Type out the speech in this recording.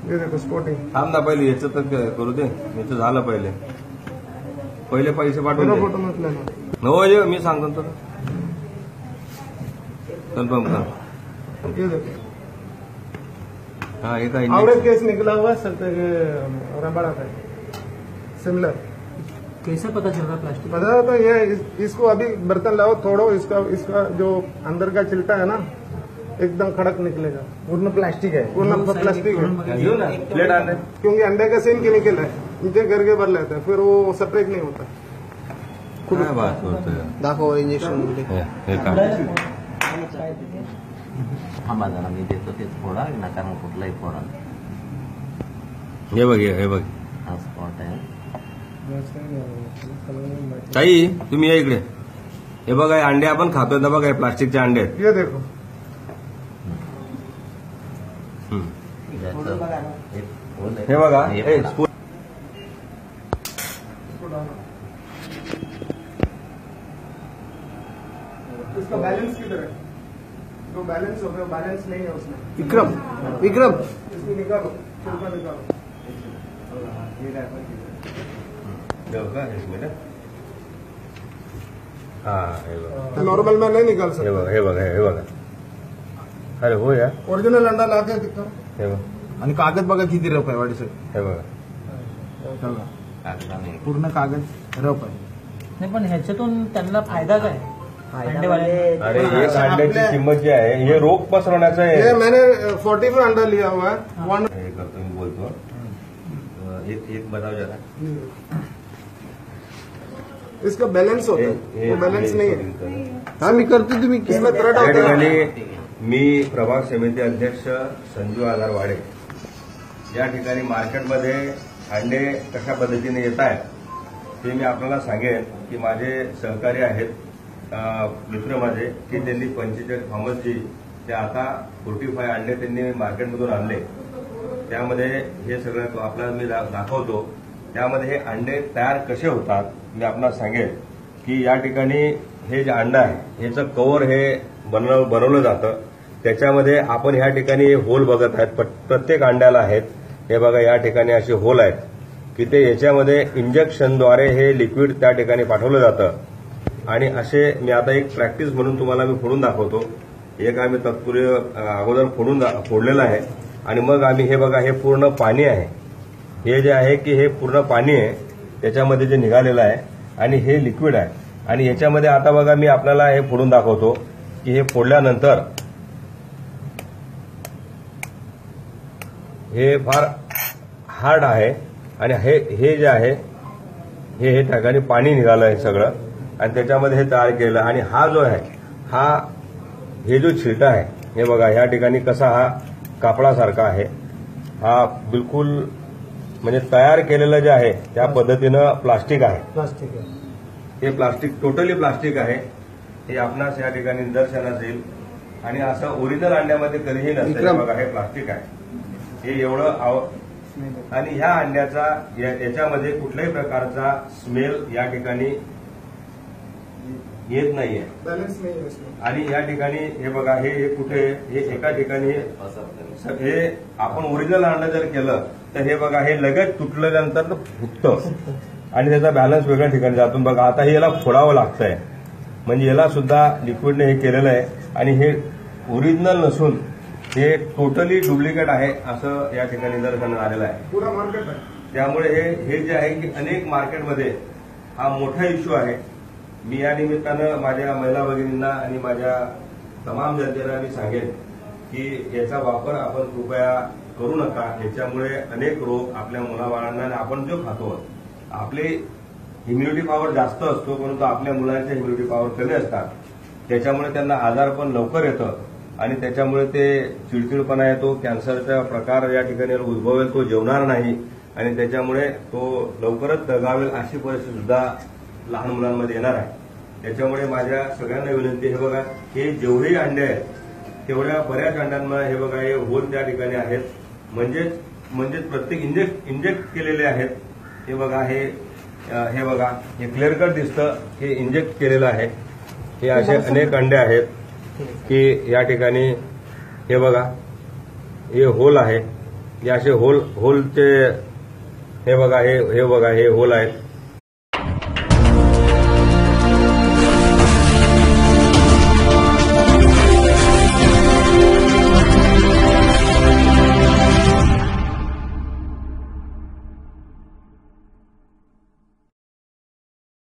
ये देखो स्पोर्टिंग। थांब ना पहिले याचं तर करू दे, याचं झालं पहिले पैसे पाठवून दे. फोटो मत लेना। हो ये मी सांगतो तुला, कन्फर्म कर. ये देखो हाँ ये का आवरेज केस निकला हुआ है सर, रबड़ आता है सिमिलर। कैसा पता चल रहा प्लास्टिक? पता तो ये इसको अभी बर्तन लाओ थोड़ो, इसका जो अंदर का छिलटा है ना एकदम कड़क निकलेगा। पूर्ण प्लास्टिक है, पूर्ण प्लास्टिक है, घेऊ ना प्लेट आणले. क्योंकि अंडे का सेम केमिकल है, इनके घर के भर लेता है, फिर वो सेपरेट नहीं होता। काय बात बोलतोय. दाखव इंजेक्शन। हे का थांबा जरा मी देतो ते फोडा नका मग कुठलाही फोडा. हे बघ हे बघ हा स्पॉट आहे. ताई तुम्ही या इकडे. हे बघा हे अंडे आपण खातोय ना, बघा हे प्लास्टिकचे अंडे आहेत. ये देखो हे बघा इसका बैलेंस किधर है? जो बैलेंस हो गया, बैलेंस नहीं है उसमें। विक्रम इसको निकालो, छिलका निकालो। नॉर्मल में नहीं निकाल सकते। हे बघा अरे हो या ओरिजिनल अंडा लाके दिखा। हे बघ आणि कागद बघा किती रफ आहे वाढीचं. हे बघा कागदाने पूर्ण कागद रफ आहे. नाही पण ह्याच्यातून त्यांना फायदा काय? अंडेवाले अरे एक अंड्याची किंमत जी आहे हे रोग पसरवण्याचं आहे. ये मैंने 40 में अंडा लिया हुआ है। हे करतो मी बोलतो. एक बताओ जरा. इसका बैलेंस होता है, वो बैलेंस नहीं है। हा मी करतो, तुम्ही इसमें थ्रेड या होता है। ठिकाणी मी प्रभाग समिती अध्यक्ष संजू आधार वाडे या ठिकाणी मार्केटमध्ये अंडे कशा पद्धतीने येत आहेत ते मी आपल्याला सांगेन की माझे सहकारी आहेत मित्र माझे की त्यांनी 45 थॉमसजी ते आता 45 अंडे त्यांनी मार्केटमधून आणले. त्यामध्ये हे सगळं आपल्याला मी दाखवतो. त्यामध्ये हे अंडे तयार कसे होतात मी आपल्याला सांगेन की या ठिकाणी हे जे अंडं आहे ह्याचं कव्हर हे बनवलं जातं. त्याच्यामध्ये आपण ह्या ठिकाणी होल बघत आहेत, प्रत्येक अंड्याला आहेत. हे बघा या ठिकाणी असे होल आहेत की ते याच्यामध्ये इंजेक्शनद्वारे हे लिक्विड त्या ठिकाणी पाठवलं जातं. आणि असे मी आता एक प्रॅक्टिस म्हणून तुम्हाला मी फोडून दाखवतो. एक आम्ही तत्पूर्वी अगोदर फोडलेलं आहे आणि मग आम्ही हे बघा हे पूर्ण पाणी आहे. हे जे आहे की हे पूर्ण पाणी आहे त्याच्यामध्ये जे निघालेलं आहे आणि हे लिक्विड आहे. आणि याच्यामध्ये आता बघा मी आपल्याला हे फोडून दाखवतो की हे फोडल्यानंतर हे फार हार्ड आहे आणि हे जे आहे हे ठिकाणी पाणी निघालं आहे सगळं आणि त्याच्यामध्ये हे तयार केलं. आणि हा जो आहे हे जो छिलटा आहे हे बघा या ठिकाणी कसा हा कापडासारखा आहे. हा बिलकुल म्हणजे तयार केलेलं जे आहे त्या पद्धतीनं प्लास्टिक आहे. प्लास्टिक है, हे प्लास्टिक टोटली प्लास्टिक आहे. हे आपणास या ठिकाणी निदर्शनास येईल. आणि असं ओरिजिनल अंड्यामध्ये कधीही नसतं. बघा हे प्लास्टिक आहे हे एवढं. आणि ह्या अंड्याचा याच्यामध्ये कुठल्याही प्रकारचा स्मेल या ठिकाणी येत नाहीये. बैलेंस नहीं है इसमें। आणि या ठिकाणी हे बघा हे कुठे हे एका ठिकाणी हे आपण ओरिजिनल अंडं जर केलं तर हे बघा हे लगेच तुटल्यानंतर फुटतं आणि त्याचा बॅलन्स वेगळ्या ठिकाणी जातो. बघा आता हे याला फोडावं लागतंय म्हणजे याला सुद्धा लिक्विडने हे केलेलं आहे आणि हे ओरिजिनल नसून हे टोटली डुप्लिकेट आहे असं या ठिकाणी निदर्शनास आलेलं आहे. पूरा मार्केट है। त्यामुळे हे जे आहे की अनेक मार्केटमध्ये हा मोठा इश्यू आहे. मी या निमित्तानं माझ्या महिला भगिनींना आणि माझ्या तमाम जनतेला मी सांगेन की याचा वापर आपण कृपया करू नका. याच्यामुळे अनेक रोग आपल्या मुलाबाळांना आणि आपण जो खातो आपले इम्युनिटी पॉवर जास्त असतो परंतु आपल्या मुलांच्या इम्युनिटी पॉवर कमी असतात. त्याच्यामुळे त्यांना आजार पण लवकर येतं आणि त्याच्यामुळे ते चिडचिडपणा येतो, कॅन्सरचा प्रकार या ठिकाणी उद्भवेल, तो जेवणार नाही आणि त्याच्यामुळे तो लवकरच दगावेल अशी परिस्थिती सुद्धा लहान मुलांमध्ये येणार आहे. त्याच्यामुळे माझ्या सगळ्यांना विनंती हे बघा हे जेवढेही अंडे आहेत तेवढ्या बऱ्याच अंड्यांना हे बघा हे होल त्या ठिकाणी आहेत. म्हणजेच प्रत्येक इंजेक्ट केलेले आहेत. हे बघा हे बघा हे क्लिअर कट दिसतं हे इंजेक्ट केलेलं आहे. हे असे अनेक अंडे आहेत की या ठिकाणी हे बघा हे होल आहे हे असे होलचे हे बघा हे होल आहेत.